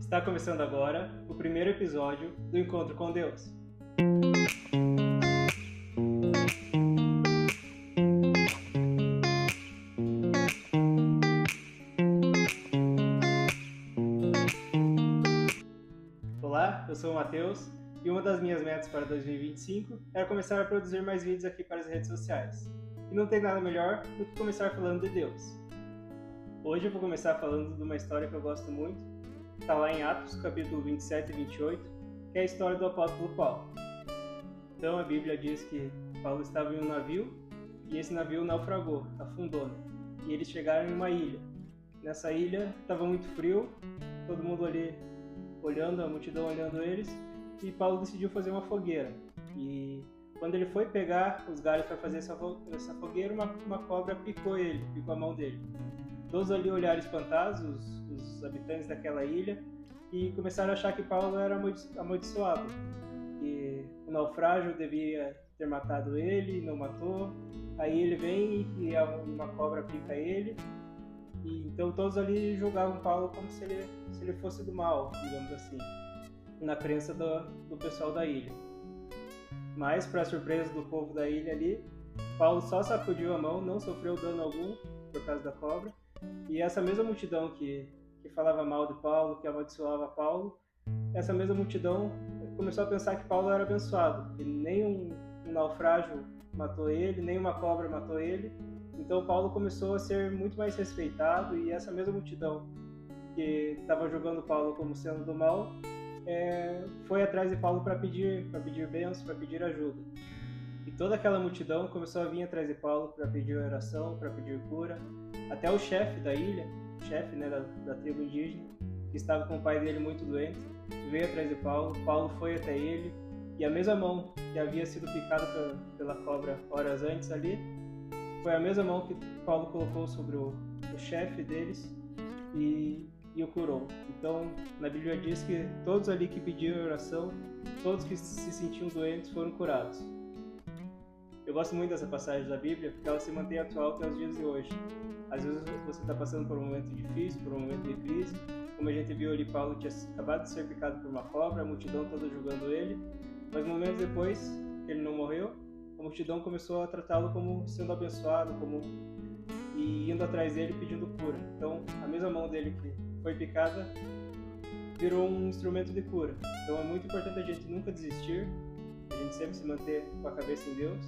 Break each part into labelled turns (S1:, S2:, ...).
S1: Está começando agora o primeiro episódio do Encontro com Deus. Olá, eu sou o Matheus e uma das minhas metas para 2025 era começar a produzir mais vídeos aqui para as redes sociais. E não tem nada melhor do que começar falando de Deus. Hoje eu vou começar falando de uma história que eu gosto muito, que está lá em Atos, capítulo 27 e 28, que é a história do apóstolo Paulo. Então a Bíblia diz que Paulo estava em um navio e esse navio naufragou, afundou, né? E eles chegaram em uma ilha. Nessa ilha estava muito frio, todo mundo ali olhando, a multidão olhando eles, e Paulo decidiu fazer uma fogueira. E quando ele foi pegar os galhos para fazer essa fogueira, uma cobra picou a mão dele. Todos ali olharam espantados, os habitantes daquela ilha, e começaram a achar que Paulo era amaldiçoado. E o naufrágio devia ter matado ele, não matou. Aí ele vem e uma cobra pica ele. E então todos ali julgavam Paulo como se ele fosse do mal, digamos assim, na crença do pessoal da ilha. Mas, para surpresa do povo da ilha ali, Paulo só sacudiu a mão, não sofreu dano algum por causa da cobra. E essa mesma multidão que falava mal de Paulo, que amaldiçoava Paulo, essa mesma multidão começou a pensar que Paulo era abençoado, que nem um naufrágio matou ele, nem uma cobra matou ele. Então Paulo começou a ser muito mais respeitado, e essa mesma multidão que estava julgando Paulo como sendo do mal foi atrás de Paulo para pedir bênçãos, para pedir ajuda. E toda aquela multidão começou a vir atrás de Paulo para pedir oração, para pedir cura. Até o chefe da ilha, da tribo indígena, que estava com o pai dele muito doente, veio atrás de Paulo. Paulo foi até ele, e a mesma mão que havia sido picada pela cobra horas antes ali, foi a mesma mão que Paulo colocou sobre o chefe deles e o curou. Então, na Bíblia diz que todos ali que pediram oração, todos que se sentiam doentes foram curados. Eu gosto muito dessa passagem da Bíblia porque ela se mantém atual até os dias de hoje. Às vezes você está passando por um momento difícil, por um momento de crise, como a gente viu ali, Paulo tinha acabado de ser picado por uma cobra, a multidão toda julgando ele, mas momentos depois que ele não morreu, a multidão começou a tratá-lo como sendo abençoado, e indo atrás dele pedindo cura. Então, a mesma mão dele que foi picada virou um instrumento de cura. Então, é muito importante a gente nunca desistir, a gente sempre se manter com a cabeça em Deus.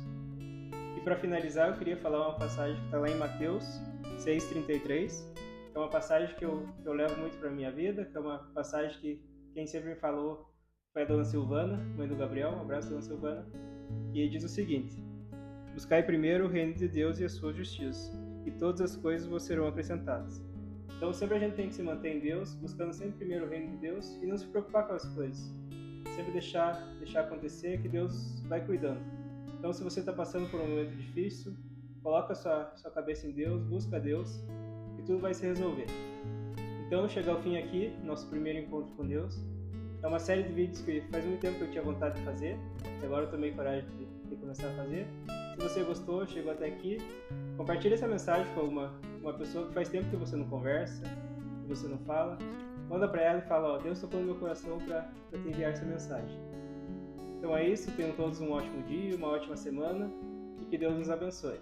S1: E para finalizar, eu queria falar uma passagem que está lá em Mateus 6,33, que é uma passagem que eu levo muito para a minha vida, que é uma passagem que quem sempre me falou foi a Dona Silvana, mãe do Gabriel. Um abraço, Dona Silvana. E ele diz o seguinte: buscai primeiro o reino de Deus e a sua justiça, e todas as coisas vos serão acrescentadas. Então sempre a gente tem que se manter em Deus, buscando sempre primeiro o reino de Deus e não se preocupar com as coisas. Sempre deixar acontecer, que Deus vai cuidando. Então se você está passando por um momento difícil, coloca sua cabeça em Deus, busca Deus, e tudo vai se resolver. Então chega ao fim aqui, nosso primeiro encontro com Deus. É uma série de vídeos que faz muito tempo que eu tinha vontade de fazer, e agora eu tomei coragem de começar a fazer. Se você gostou, chegou até aqui, compartilhe essa mensagem com uma pessoa que faz tempo que você não conversa, que você não fala. Manda para ela e fala: Deus tocou no meu coração para te enviar essa mensagem. Então é isso, tenham todos um ótimo dia, uma ótima semana, e que Deus nos abençoe.